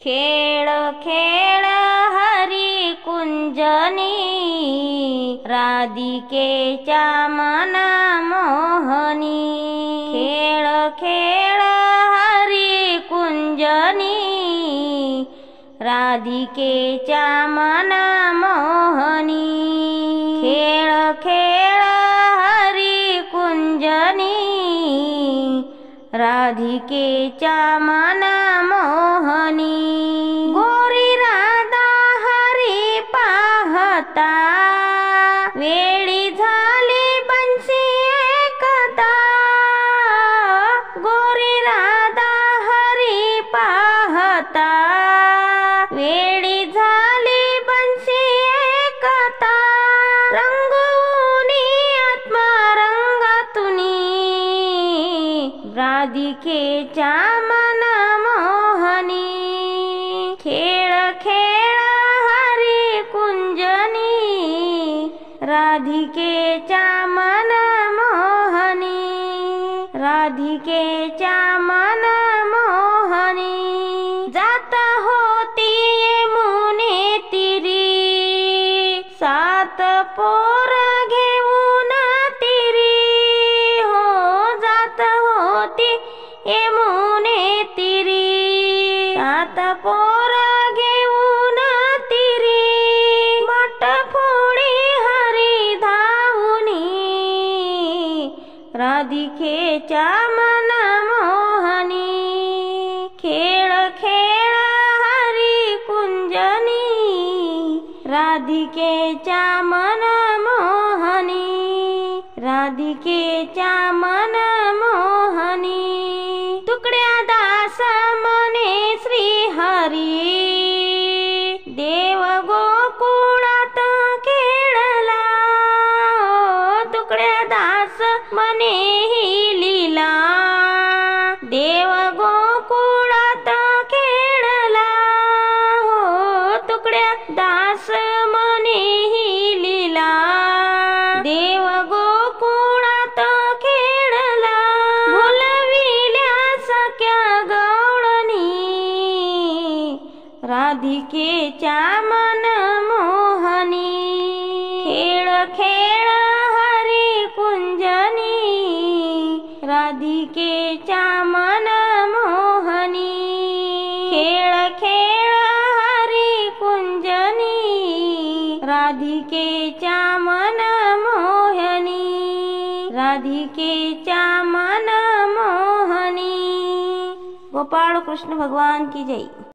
खेळ खेळ हरी कुंजनी राधिकेच्या मना मोहनी। खेळ खेळ हरी कुंजनी राधिकेच्या मना मोहनी। खेळ खेळ हरी कुंजनी राधिकेच्या मना मोहनी। गोरी राधा हरी पाहता वेळी झाली बंसी एकता। गोरी राधा हरी पाहता वेळी झाली बंसी एकता। रंगवूनी आत्मा रंगातुनी राधिकेच्या मना मोहनी। खेळ खेळ हरी कुंजनी राधिकेच्या मना मोहनी। राधिकेच्या मना मोहनी। जात होती यमुने तीरी सात पोर घेऊन तीरी। हो जात होती यमुने तीरी सात पोर घेऊन तीरी। मट फोडी हरी धावुनी राधिकेच्या मना मोहनी। खेळ खेळ हरी कुंजनी राधिकेच्या मना मोहनी। राधिकेच्या मना मोहनी। तुकड्या दास मने श्री हरी देव गोकुळात खेळला। तुकड्या दास मने ही लीला देव गोकुळात खेळला। हो तुकड्या दास मने ही लीला देव गोकुळात खेळला। भुलविल्या सख्या गवळणी राधिकेच्या मना मोहनी। खेळ खेळ हरी कुंजनी राधिकेच्या मना मोहनी। खेळ खेळ हरी कुंजनी राधिकेच्या मना मोहनी। राधिकेच्या मना मोहनी। गोपाळ कृष्ण भगवान की जय।